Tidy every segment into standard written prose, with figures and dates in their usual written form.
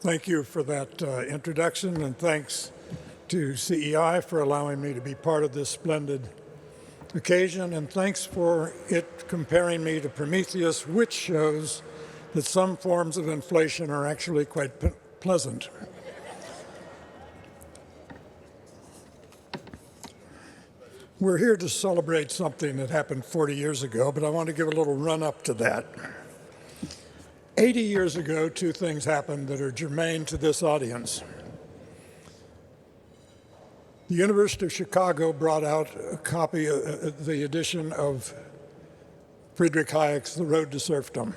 Thank you for that introduction, and thanks to CEI for allowing me to be part of this splendid occasion, and thanks for it comparing me to Prometheus, which shows that some forms of inflation are actually quite pleasant. We're here to celebrate something that happened 40 years ago, but I want to give a little run-up to that. 80 years ago, two things happened that are germane to this audience. The University of Chicago brought out a copy, the edition of Friedrich Hayek's The Road to Serfdom,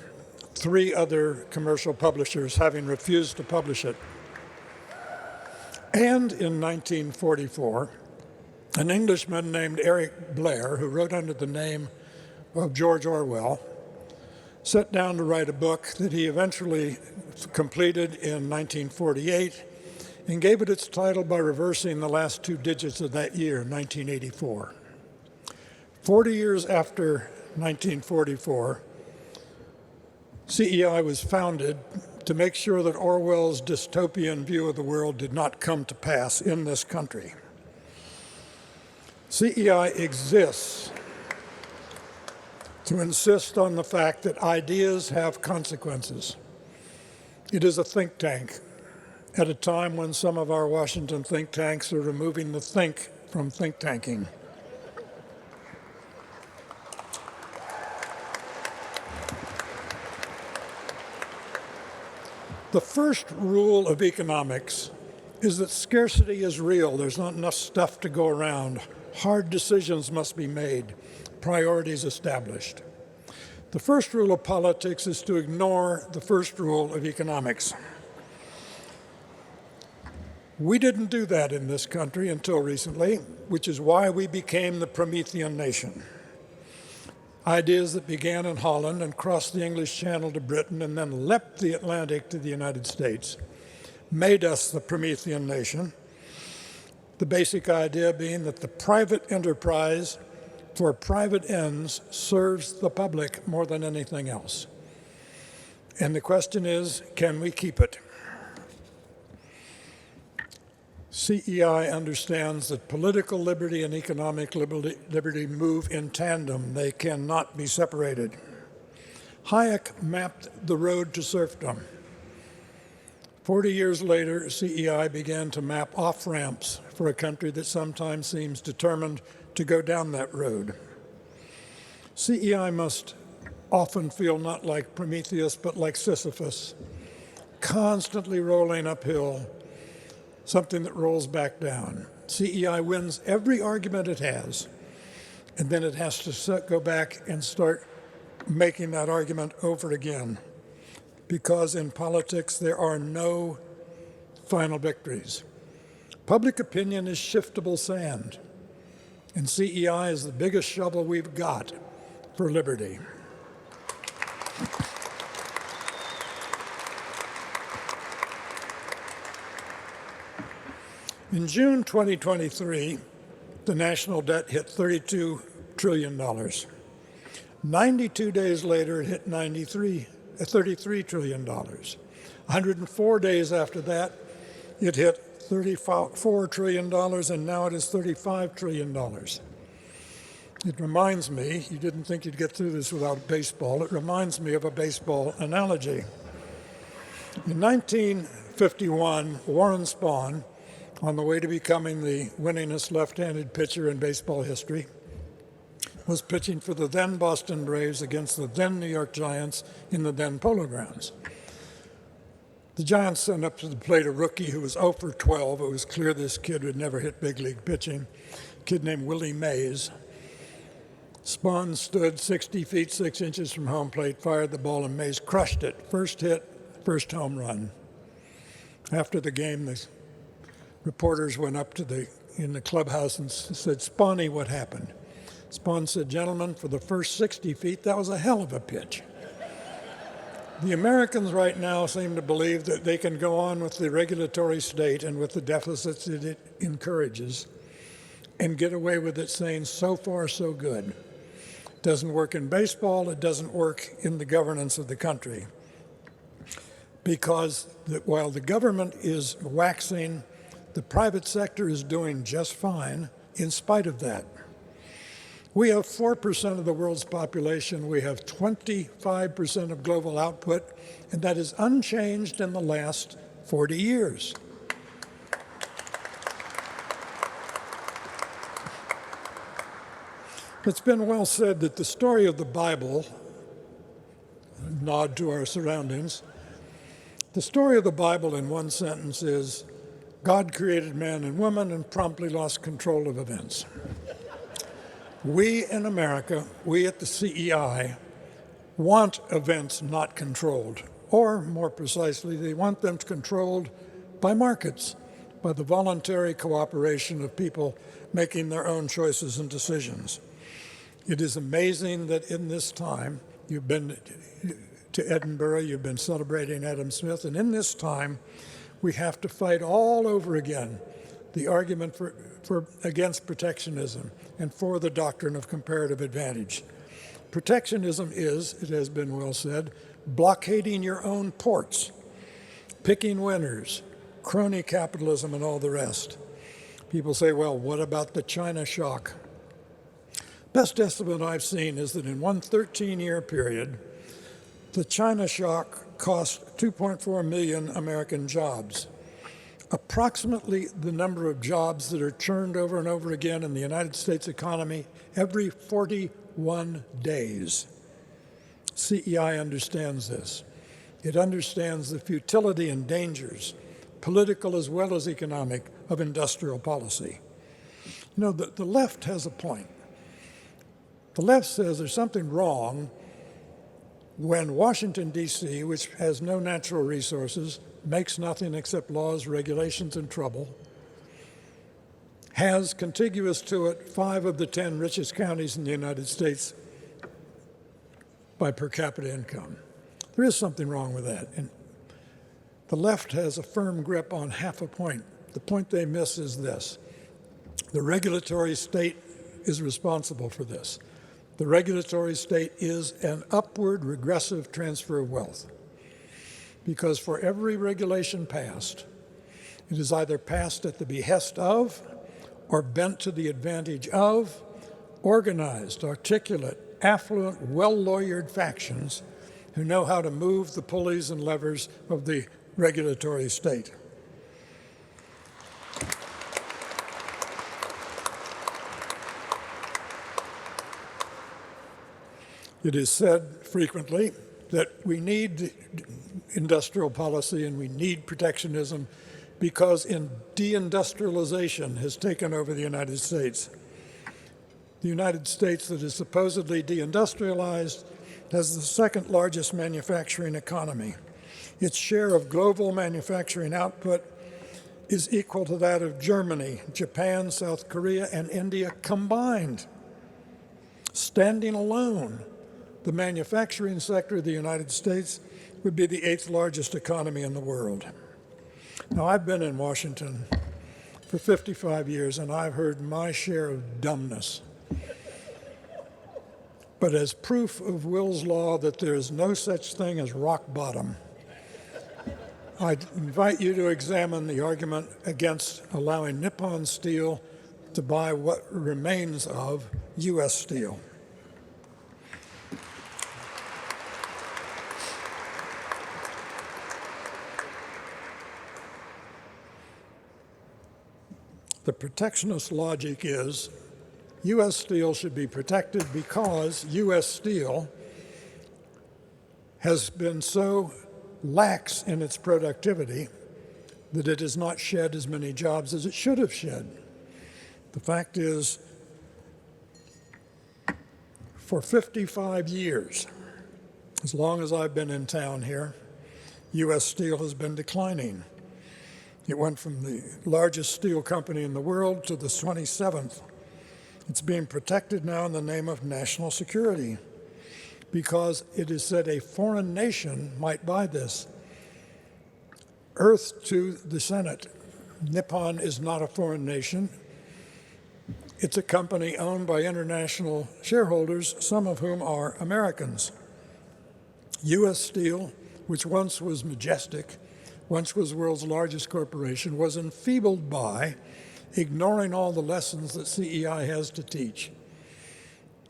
three other commercial publishers having refused to publish it. And in 1944, an Englishman named Eric Blair, who wrote under the name of George Orwell, sat down to write a book that he eventually completed in 1948 and gave it its title by reversing the last two digits of that year, 1984. 40 years after 1944, CEI was founded to make sure that Orwell's dystopian view of the world did not come to pass in this country. CEI exists to insist on the fact that ideas have consequences. It is a think tank at a time when some of our Washington think tanks are removing the think from think tanking. The first rule of economics is that scarcity is real. There's not enough stuff to go around. Hard decisions must be made, priorities established. The first rule of politics is to ignore the first rule of economics. We didn't do that in this country until recently, which is why we became the Promethean nation. Ideas that began in Holland and crossed the English Channel to Britain and then leapt the Atlantic to the United States made us the Promethean nation. The basic idea being that the private enterprise for private ends serves the public more than anything else. And the question is, can we keep it? CEI understands that political liberty and economic liberty move in tandem. They cannot be separated. Hayek mapped the road to serfdom. 40 years later, CEI began to map off-ramps for a country that sometimes seems determined to go down that road. CEI must often feel not like Prometheus, but like Sisyphus, constantly rolling uphill, something that rolls back down. CEI wins every argument it has, and then it has to go back and start making that argument over again. Because in politics, there are no final victories. Public opinion is shiftable sand, and CEI is the biggest shovel we've got for liberty. In June 2023, the national debt hit $32 trillion. 92 days later, it hit $33 trillion. 104 days after that, it hit $34 trillion, and now it is $35 trillion. It reminds me, you didn't think you'd get through this without baseball, it reminds me of a baseball analogy. In 1951, Warren Spahn, on the way to becoming the winningest left-handed pitcher in baseball history, was pitching for the then Boston Braves against the then New York Giants in the then Polo Grounds. The Giants sent up to the plate a rookie who was 0 for 12. It was clear this kid would never hit big league pitching, a kid named Willie Mays. Spahn stood 60 feet 6 inches from home plate, fired the ball, and Mays crushed it. First hit, first home run. After the game, the reporters went up to in the clubhouse and said, "Spahny, what happened?" Spahn said, "Gentlemen, for the first 60 feet, that was a hell of a pitch." The Americans right now seem to believe that they can go on with the regulatory state and with the deficits that it encourages and get away with it saying, "So far, so good." It doesn't work in baseball. It doesn't work in the governance of the country. because while the government is waxing, the private sector is doing just fine in spite of that. We have 4% of the world's population. We have 25% of global output, and that is unchanged in the last 40 years. It's been well said that the story of the Bible, a nod to our surroundings, the story of the Bible in one sentence is, God created man and woman and promptly lost control of events. We in America, we at the CEI, want events not controlled, or more precisely, they want them controlled by markets, by the voluntary cooperation of people making their own choices and decisions. It is amazing that in this time, you've been to Edinburgh, you've been celebrating Adam Smith, and in this time, we have to fight all over again the argument against protectionism and for the doctrine of comparative advantage. Protectionism is, it has been well said, blockading your own ports, picking winners, crony capitalism, and all the rest. People say, well, what about the China shock? Best estimate I've seen is that in one 13-year period, the China shock cost 2.4 million American jobs, approximately the number of jobs that are churned over and over again in the United States economy every 41 days. CEI understands this. It understands the futility and dangers, political as well as economic, of industrial policy. You know, the left has a point. The left says there's something wrong when Washington, D.C., which has no natural resources, makes nothing except laws, regulations, and trouble, has contiguous to it 5 of the 10 richest counties in the United States by per capita income. There is something wrong with that. And the left has a firm grip on half a point. The point they miss is this. The regulatory state is responsible for this. The regulatory state is an upward regressive transfer of wealth, because for every regulation passed, it is either passed at the behest of or bent to the advantage of organized, articulate, affluent, well-lawyered factions who know how to move the pulleys and levers of the regulatory state. It is said frequently that we need industrial policy and we need protectionism because deindustrialization has taken over the United States. The United States that is supposedly deindustrialized has the second largest manufacturing economy. Its share of global manufacturing output is equal to that of Germany, Japan, South Korea, and India combined. Standing alone, the manufacturing sector of the United States would be the 8th largest economy in the world. Now, I've been in Washington for 55 years, and I've heard my share of dumbness. But as proof of Will's law that there is no such thing as rock bottom, I invite you to examine the argument against allowing Nippon Steel to buy what remains of U.S. Steel. The protectionist logic is U.S. Steel should be protected because U.S. Steel has been so lax in its productivity that it has not shed as many jobs as it should have shed. The fact is, for 55 years, as long as I've been in town here, U.S. Steel has been declining. It went from the largest steel company in the world to the 27th. It's being protected now in the name of national security because it is said a foreign nation might buy this. Earth to the Senate. Nippon is not a foreign nation. It's a company owned by international shareholders, some of whom are Americans. U.S. Steel which once was majestic, once was the world's largest corporation, was enfeebled by ignoring all the lessons that CEI has to teach.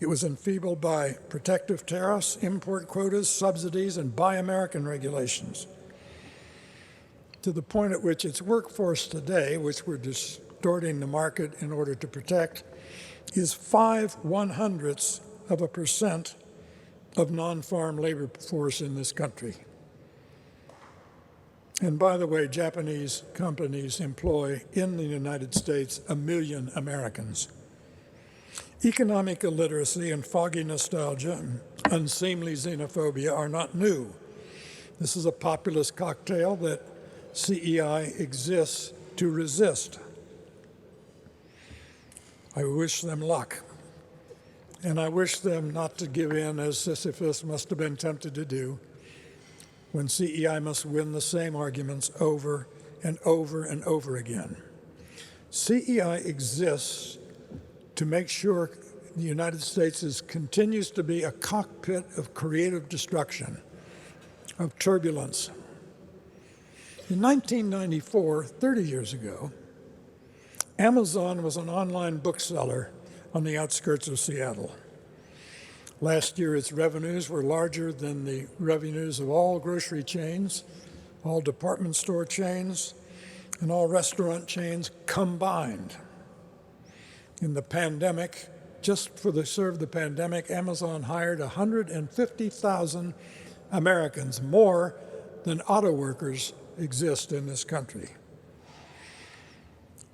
It was enfeebled by protective tariffs, import quotas, subsidies, and Buy American regulations, to the point at which its workforce today, which we're distorting the market in order to protect, is 0.05% of non-farm labor force in this country. And by the way, Japanese companies employ in the United States 1 million Americans. Economic illiteracy and foggy nostalgia and unseemly xenophobia are not new. This is a populist cocktail that CEI exists to resist. I wish them luck. And I wish them not to give in, as Sisyphus must have been tempted to do, when CEI must win the same arguments over and over and over again. CEI exists to make sure the United States continues to be a cockpit of creative destruction, of turbulence. In 1994, 30 years ago, Amazon was an online bookseller on the outskirts of Seattle. Last year, its revenues were larger than the revenues of all grocery chains, all department store chains, and all restaurant chains combined. In the pandemic, just for the serve the pandemic, Amazon hired 150,000 Americans, more than auto workers exist in this country.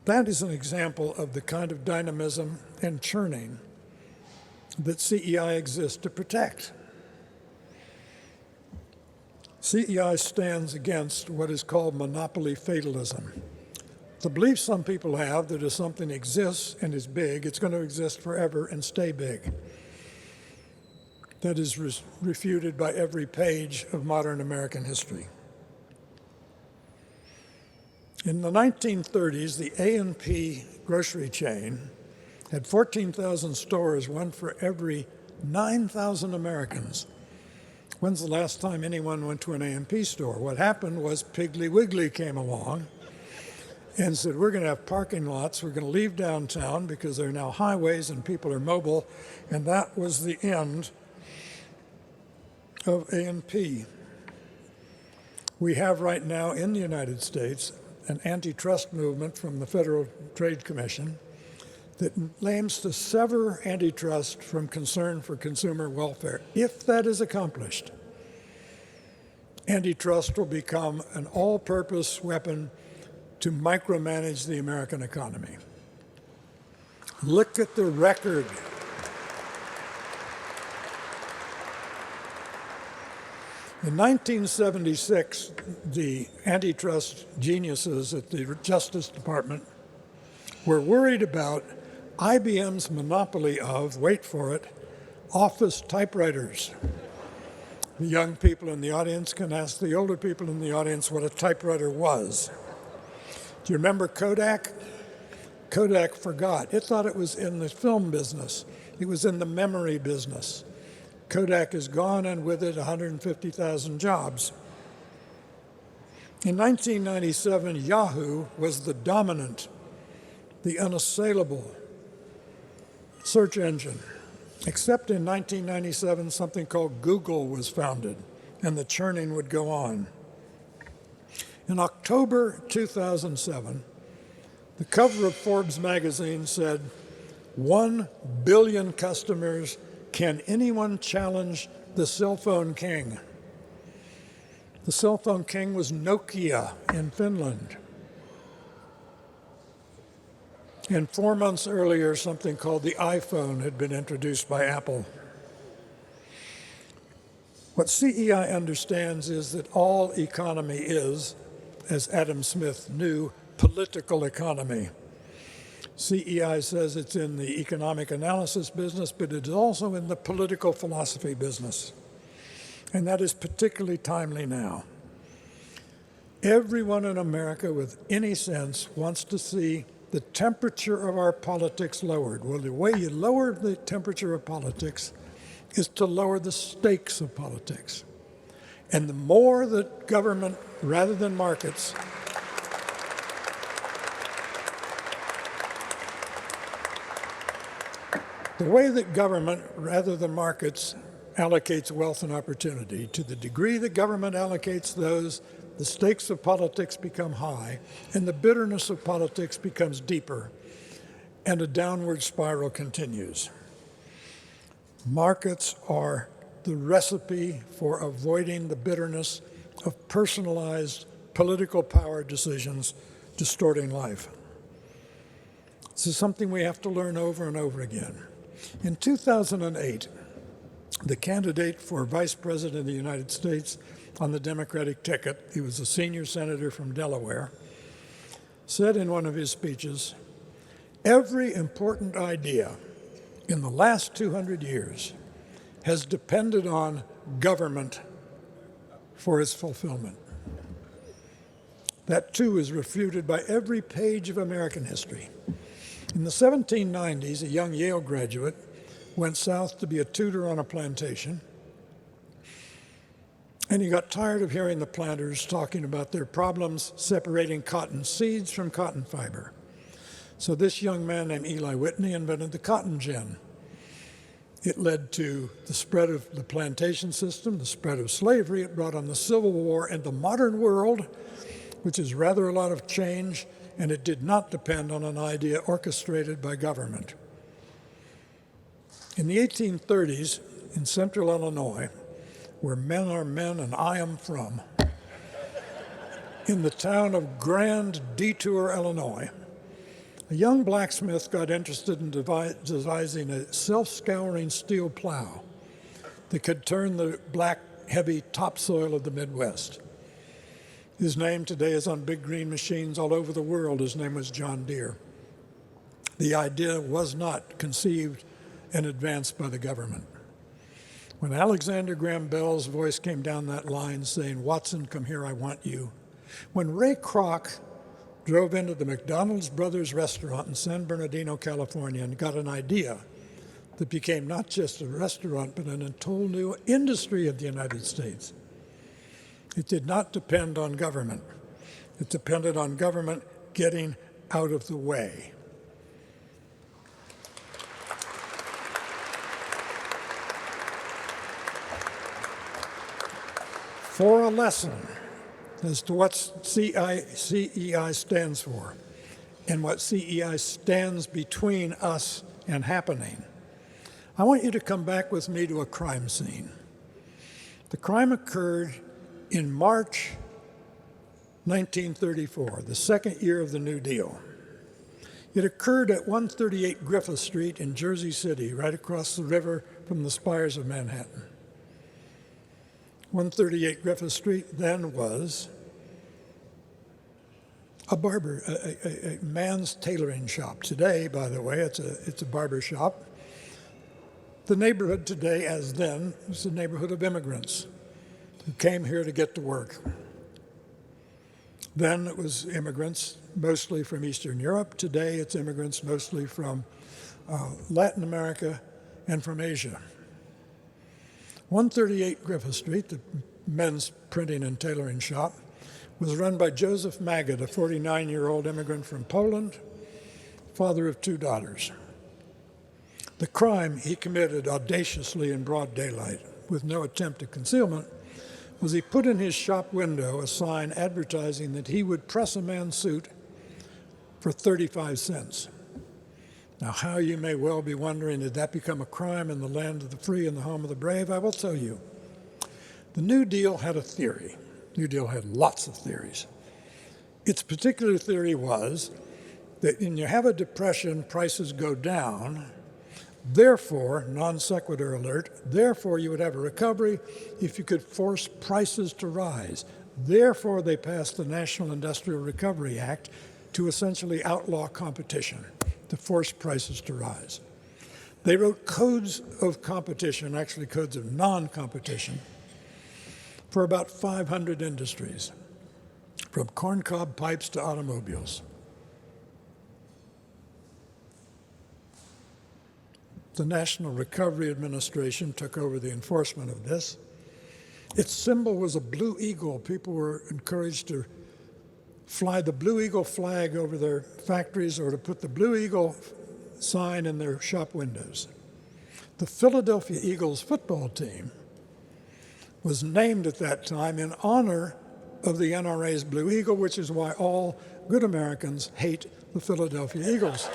That is an example of the kind of dynamism and churning that CEI exists to protect. CEI stands against what is called monopoly fatalism. The belief some people have that if something exists and is big, it's going to exist forever and stay big. That is refuted by every page of modern American history. In the 1930s, the A&P grocery chain had 14,000 stores, one for every 9,000 Americans. When's the last time anyone went to an A&P store? What happened was Piggly Wiggly came along and said, we're going to have parking lots, we're going to leave downtown because there are now highways and people are mobile, and that was the end of A&P. We have right now in the United States an antitrust movement from the Federal Trade Commission that aims to sever antitrust from concern for consumer welfare. If that is accomplished, antitrust will become an all-purpose weapon to micromanage the American economy. Look at the record. In 1976, the antitrust geniuses at the Justice Department were worried about IBM's monopoly of, wait for it, office typewriters. The young people in the audience can ask the older people in the audience what a typewriter was. Do you remember Kodak? Kodak forgot. It thought it was in the film business. It was in the memory business. Kodak is gone, and with it 150,000 jobs. In 1997, Yahoo was the dominant, the unassailable search engine, except in 1997, something called Google was founded, and the churning would go on. In October 2007, the cover of Forbes magazine said, 1 billion customers. Can anyone challenge the cell phone king? The cell phone king was Nokia in Finland. And 4 months earlier, something called the iPhone had been introduced by Apple. What CEI understands is that all economy is, as Adam Smith knew, political economy. CEI says it's in the economic analysis business, but it is also in the political philosophy business. And that is particularly timely now. Everyone in America with any sense wants to see the temperature of our politics lowered. Well, the way you lower the temperature of politics is to lower the stakes of politics. And the more that government, rather than markets, the way that government, rather than markets, allocates wealth and opportunity, to the degree that government allocates those, the stakes of politics become high, and the bitterness of politics becomes deeper, and a downward spiral continues. Markets are the recipe for avoiding the bitterness of personalized political power decisions distorting life. This is something we have to learn over and over again. In 2008, the candidate for Vice President of the United States on the Democratic ticket, he was a senior senator from Delaware, said in one of his speeches, "Every important idea in the last 200 years has depended on government for its fulfillment." That, too, is refuted by every page of American history. In the 1790s, a young Yale graduate went south to be a tutor on a plantation, and he got tired of hearing the planters talking about their problems separating cotton seeds from cotton fiber. So this young man named Eli Whitney invented the cotton gin. It led to the spread of the plantation system, the spread of slavery. It brought on the Civil War and the modern world, which is rather a lot of change, and it did not depend on an idea orchestrated by government. In the 1830s, in central Illinois, where men are men and I am from, in the town of Grand Detour, Illinois, a young blacksmith got interested in devising a self-scouring steel plow that could turn the black, heavy topsoil of the Midwest. His name today is on big green machines all over the world. His name was John Deere. The idea was not conceived and advanced by the government. When Alexander Graham Bell's voice came down that line saying, "Watson, come here, I want you." When Ray Kroc drove into the McDonald's Brothers restaurant in San Bernardino, California, and got an idea that became not just a restaurant, but an entire new industry of the United States, it did not depend on government. It depended on government getting out of the way. For a lesson as to what CEI stands for and what CEI stands between us and happening, I want you to come back with me to a crime scene. The crime occurred in March 1934, the second year of the New Deal. It occurred at 138 Griffith Street in Jersey City, right across the river from the spires of Manhattan. 138 Griffith Street then was a man's tailoring shop. Today, by the way, it's a barber shop. The neighborhood today, as then, was a neighborhood of immigrants who came here to get to work. Then it was immigrants mostly from Eastern Europe. Today it's immigrants mostly from Latin America and from Asia. 138 Griffith Street, the men's printing and tailoring shop, was run by Joseph Maggot, a 49-year-old immigrant from Poland, father of 2 daughters. The crime he committed audaciously in broad daylight, with no attempt at concealment, was he put in his shop window a sign advertising that he would press a man's suit for 35 cents. Now, how, you may well be wondering, did that become a crime in the land of the free and the home of the brave? I will tell you. The New Deal had a theory. New Deal had lots of theories. Its particular theory was that when you have a depression, prices go down. Therefore, non sequitur alert, therefore you would have a recovery if you could force prices to rise. Therefore, they passed the National Industrial Recovery Act to essentially outlaw competition, to force prices to rise. They wrote codes of competition, actually codes of non-competition, for about 500 industries, from corncob pipes to automobiles. The National Recovery Administration took over the enforcement of this, Its symbol was a blue eagle. People were encouraged to fly the blue eagle flag over their factories or to put the blue eagle sign in their shop windows. The Philadelphia Eagles football team was named at that time in honor of the NRA's Blue Eagle, which is why all good Americans hate the Philadelphia Eagles.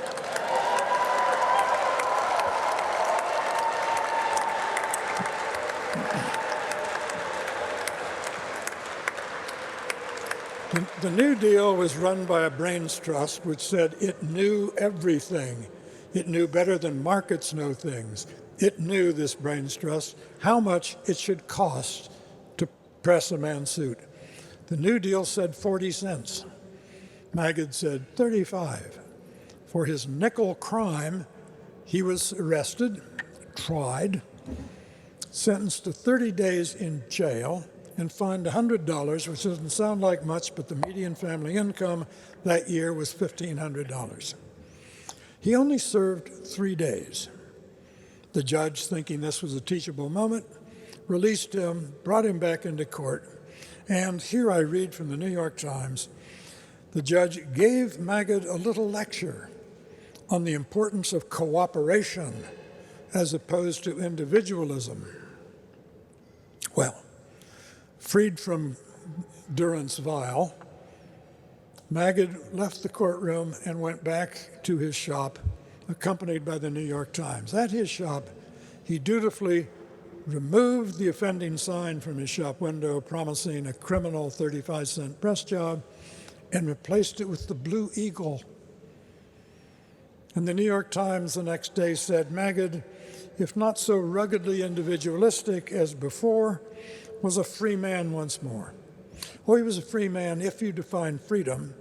The New Deal was run by a brains trust which said it knew everything. It knew better than markets know things. It knew, this brains trust, how much it should cost to press a man's suit. The New Deal said 40 cents. Magid said 35. For his nickel crime, he was arrested, tried, sentenced to 30 days in jail, and fined $100, which doesn't sound like much, but the median family income that year was $1,500. He only served 3 days. The judge, thinking this was a teachable moment, released him, brought him back into court, and here I read from the New York Times, the judge gave Magid a little lecture on the importance of cooperation as opposed to individualism. Well, freed from durance vile, Magid left the courtroom and went back to his shop, accompanied by the New York Times. At his shop, he dutifully removed the offending sign from his shop window, promising a criminal 35-cent press job, and replaced it with the Blue Eagle. And the New York Times the next day said, Magid, if not so ruggedly individualistic as before, was a free man once more. Oh, he was a free man if you define freedom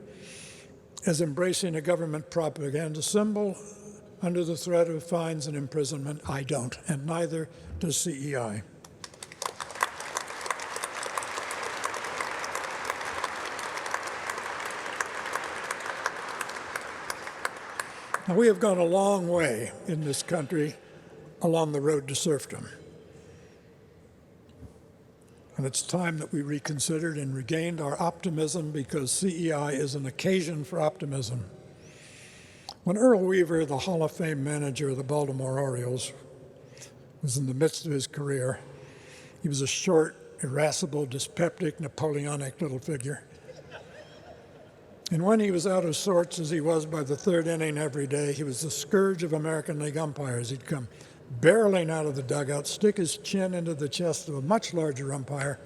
as embracing a government propaganda symbol under the threat of fines and imprisonment. I don't, and neither does CEI. Now, we have gone a long way in this country along the road to serfdom. And it's time that we reconsidered and regained our optimism, because CEI is an occasion for optimism. When Earl Weaver, the Hall of Fame manager of the Baltimore Orioles, was in the midst of his career, he was a short, irascible, dyspeptic, Napoleonic little figure. And when he was out of sorts, as he was by the third inning every day, he was the scourge of American League umpires. He'd come barreling out of the dugout, stick his chin into the chest of a much larger umpire,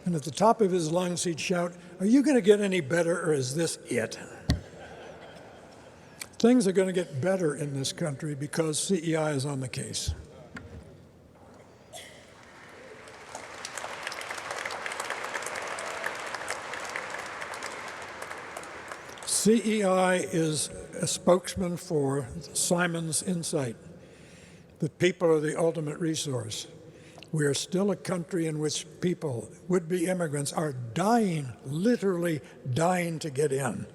and at the top of his lungs he'd shout, "Are you going to get any better, or is this it?" Things are going to get better in this country because CEI is on the case. CEI is a spokesman for Simon's insight that people are the ultimate resource. We are still a country in which people, would-be immigrants, are dying, literally dying to get in.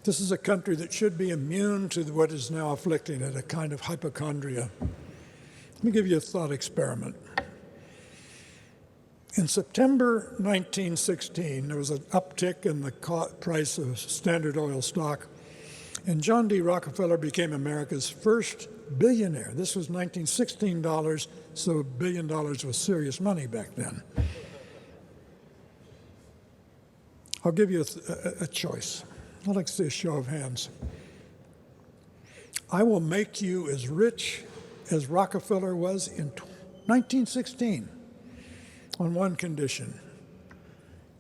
This is a country that should be immune to what is now afflicting it, a kind of hypochondria. Let me give you a thought experiment. In September 1916, there was an uptick in the price of Standard Oil stock, and John D. Rockefeller became America's first billionaire. This was 1916 dollars, so $1 billion was serious money back then. I'll give you a choice. I'd like to see a show of hands. I will make you as rich as Rockefeller was in 1916 on one condition.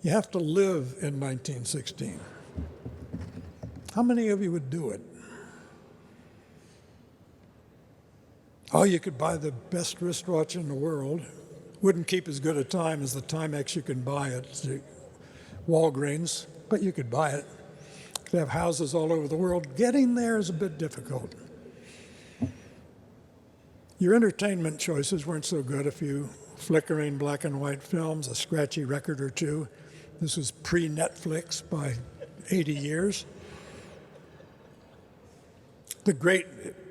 You have to live in 1916. How many of you would do it? Oh, you could buy the best wristwatch in the world. Wouldn't keep as good a time as the Timex you can buy at Walgreens, but you could buy it. They have houses all over the world. Getting there is a bit difficult. Your entertainment choices weren't so good. A few flickering black and white films, a scratchy record or two. This was pre-Netflix by 80 years. The great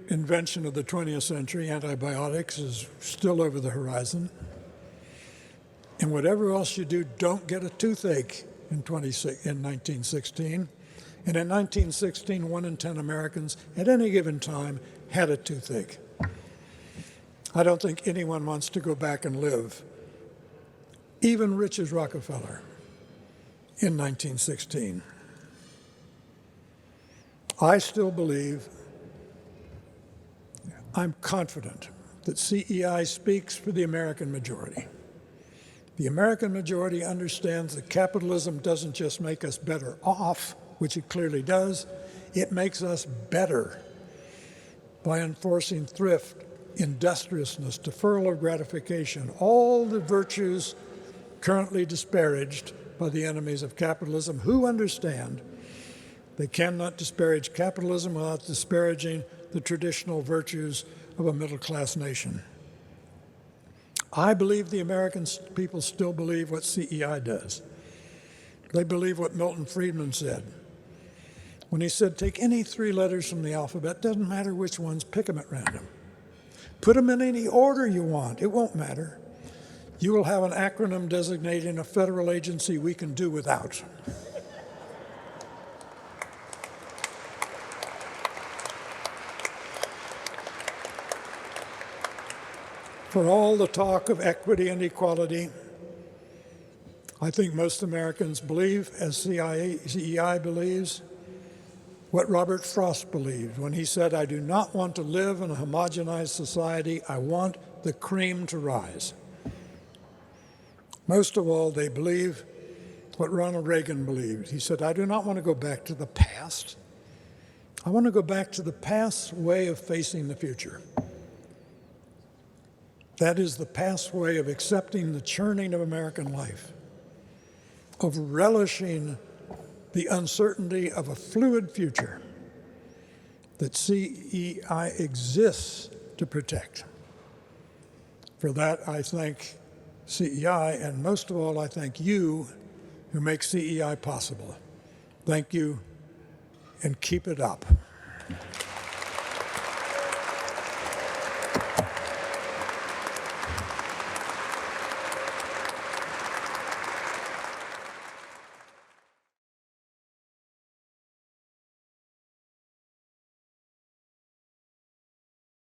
invention of the 20th century, antibiotics, is still over the horizon. And whatever else you do, don't get a toothache in 1916. And in 1916, 1 in 10 Americans at any given time had a toothache. I don't think anyone wants to go back and live, even rich as Rockefeller, in 1916. I still believe, I'm confident that CEI speaks for the American majority. The American majority understands that capitalism doesn't just make us better off, which it clearly does, it makes us better by enforcing thrift, industriousness, deferral of gratification, all the virtues currently disparaged by the enemies of capitalism, who understand they cannot disparage capitalism without disparaging the traditional virtues of a middle-class nation. I believe the American people still believe what CEI does. They believe what Milton Friedman said. When he said, take any 3 letters from the alphabet, doesn't matter which ones, pick them at random. Put them in any order you want, it won't matter. You will have an acronym designating a federal agency we can do without. For all the talk of equity and equality, I think most Americans believe, as CEI believes, what Robert Frost believed when he said, I do not want to live in a homogenized society, I want the cream to rise. Most of all, they believe what Ronald Reagan believed. He said, I do not want to go back to the past. I want to go back to the past's way of facing the future. That is the past way of accepting the churning of American life, of relishing the uncertainty of a fluid future that CEI exists to protect. For that, I thank CEI, and most of all, I thank you who make CEI possible. Thank you, and keep it up.